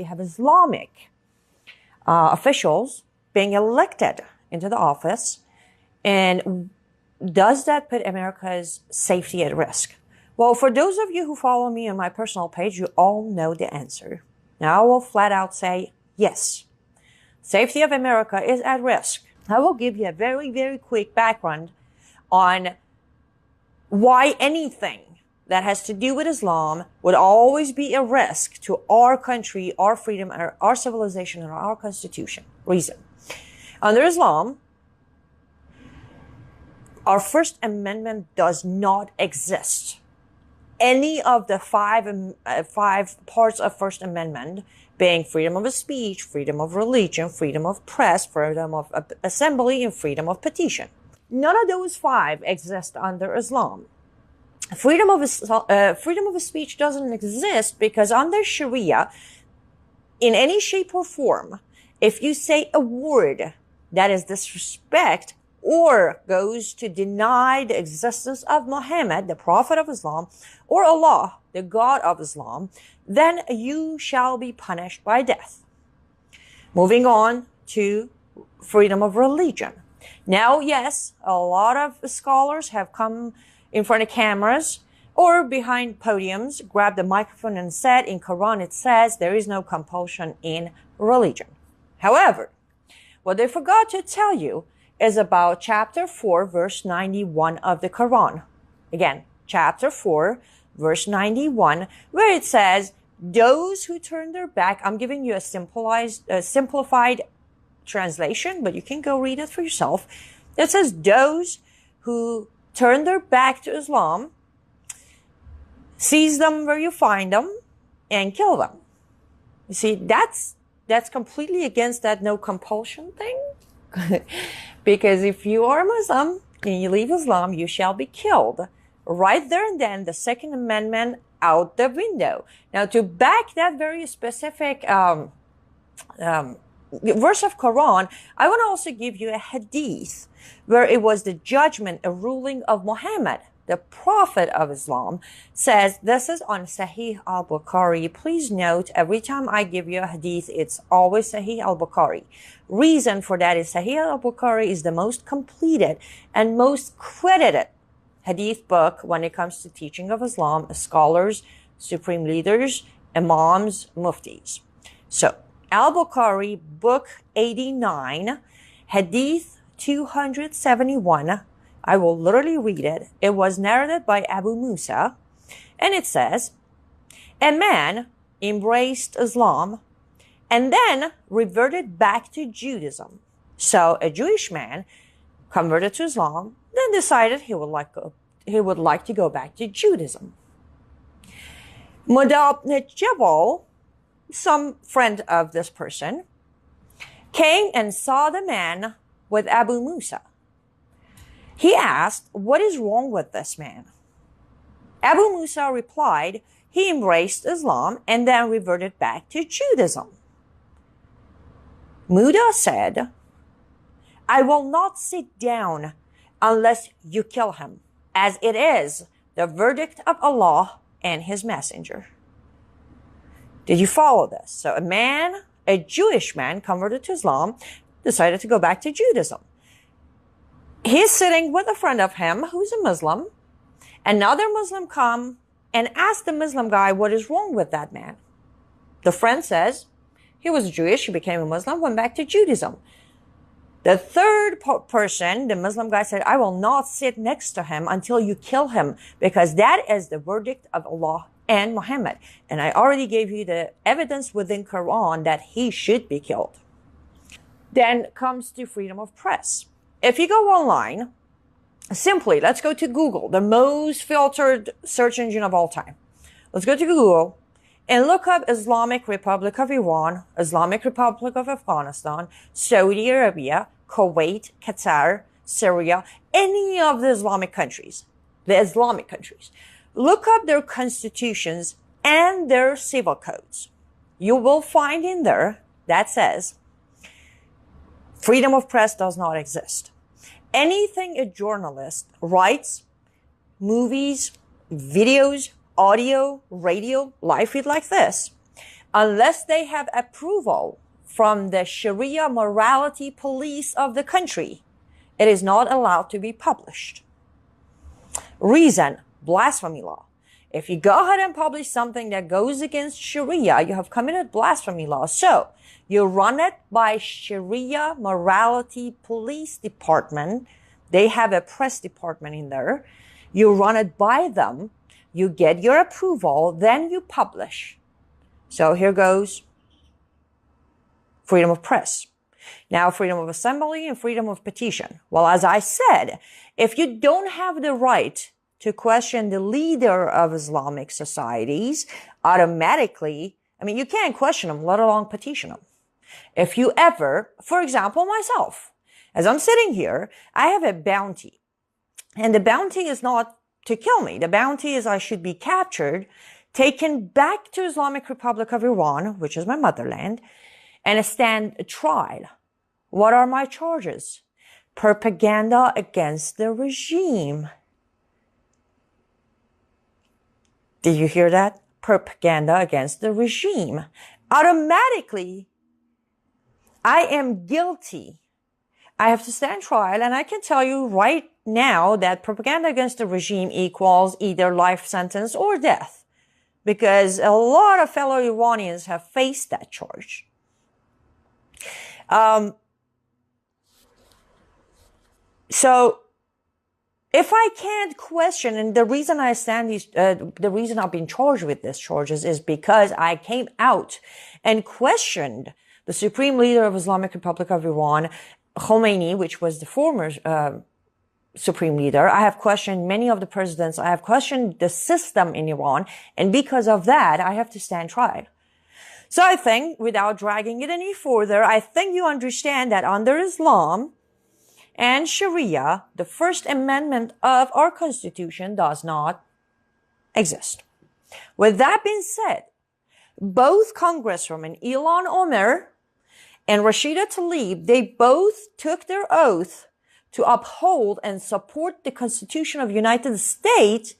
have Islamic officials being elected into the office. And does that put America's safety at risk? Well, for those of you who follow me on my personal page, you all know the answer. Now, I will flat out say yes. Safety of America is at risk. I will give you a very, very quick background on why anything that has to do with Islam would always be a risk to our country, our freedom, our civilization, and our constitution. Reason. Under Islam, our First Amendment does not exist. Any of the five parts of First Amendment, being freedom of speech, freedom of religion, freedom of press, freedom of assembly, and freedom of petition. None of those five exist under Islam. Freedom of speech doesn't exist because under Sharia, in any shape or form, if you say a word that is disrespect or goes to deny the existence of Muhammad, the Prophet of Islam, or Allah, the God of Islam, then you shall be punished by death. Moving on to freedom of religion. Now, yes, a lot of scholars have come in front of cameras or behind podiums, grabbed the microphone and said, in Quran it says there is no compulsion in religion. However, what they forgot to tell you is about chapter 4, verse 91 of the Quran. Again, chapter 4, verse 91, where it says, those who turn their back, I'm giving you a simplified translation, but you can go read it for yourself. It says, those who turn their back to Islam, seize them where you find them, and kill them. You see, that's completely against that no compulsion thing. Because if you are Muslim and you leave Islam, you shall be killed. Right there and then, the Second Amendment out the window. Now, to back that very specific verse of Quran, I want to also give you a hadith where it was the judgment, a ruling of Muhammad, the Prophet of Islam, says, this is on Sahih al-Bukhari. Please note, every time I give you a hadith, it's always Sahih al-Bukhari. Reason for that is Sahih al-Bukhari is the most completed and most credited hadith book when it comes to teaching of Islam, scholars, supreme leaders, imams, muftis. So, al-Bukhari, book 89, hadith 271, I will literally read it. It was narrated by Abu Musa, and it says, a man embraced Islam and then reverted back to Judaism. So a Jewish man converted to Islam, then decided he would like to go back to Judaism. Mudab Jabal, some friend of this person, came and saw the man with Abu Musa. He asked, what is wrong with this man? Abu Musa replied, he embraced Islam and then reverted back to Judaism. Muda said, I will not sit down unless you kill him, as it is the verdict of Allah and his messenger. Did you follow this? So a Jewish man converted to Islam, decided to go back to Judaism. He's sitting with a friend of him who's a Muslim. Another Muslim come and ask the Muslim guy what is wrong with that man. The friend says he was Jewish, he became a Muslim, went back to Judaism. The third person, the Muslim guy, said, I will not sit next to him until you kill him, because that is the verdict of Allah and Muhammad. And I already gave you the evidence within Quran that he should be killed. Then comes to freedom of press. If you go online, simply, let's go to Google, the most filtered search engine of all time. Let's go to Google and look up Islamic Republic of Iran, Islamic Republic of Afghanistan, Saudi Arabia, Kuwait, Qatar, Syria, any of the Islamic countries. Look up their constitutions and their civil codes. You will find in there that says, freedom of press does not exist. Anything a journalist writes, movies, videos, audio, radio, live feed like this, unless they have approval from the Sharia morality police of the country, it is not allowed to be published. Reason, blasphemy law. If you go ahead and publish something that goes against Sharia, you have committed blasphemy law. So you run it by Sharia morality police department. They have a press department in there. You run it by them. You get your approval. Then you publish. So here goes freedom of press. Now, freedom of assembly and freedom of petition. Well, as I said, if you don't have the right to question the leader of Islamic societies, automatically, you can't question them, let alone petition them. If you ever, for example, myself, as I'm sitting here, I have a bounty. And the bounty is not to kill me. The bounty is I should be captured, taken back to Islamic Republic of Iran, which is my motherland, and stand trial. What are my charges? Propaganda against the regime. Did you hear that? Propaganda against the regime. Automatically, I am guilty. I have to stand trial, and I can tell you right now that propaganda against the regime equals either life sentence or death, because a lot of fellow Iranians have faced that charge. So if I can't question, and the reason I stand the reason I've been charged with these charges is because I came out and questioned the supreme leader of Islamic Republic of Iran, Khomeini, which was the former supreme leader. I have questioned many of the presidents. I have questioned the system in Iran. And because of that, I have to stand trial. So I think, without dragging it any further, I think you understand that under Islam and Sharia, the First Amendment of our Constitution does not exist. With that being said, both Congresswomen, Ilhan Omar and Rashida Tlaib, they both took their oath to uphold and support the Constitution of the United States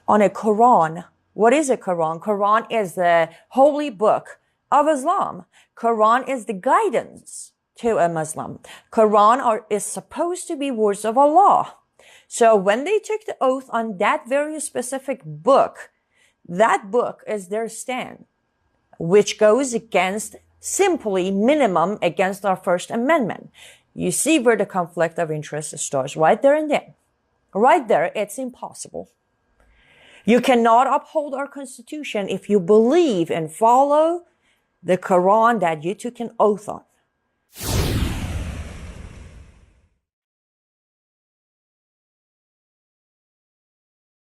on a Quran. What is a Quran? Quran is the holy book of Islam. Quran is the guidance to a Muslim. Quran is supposed to be words of Allah. So when they took the oath on that very specific book, that book is their stand, which goes against, simply minimum, against our First Amendment. You see where the conflict of interest starts, right there and then. Right there, it's impossible. You cannot uphold our Constitution if you believe and follow the Quran that you took an oath on.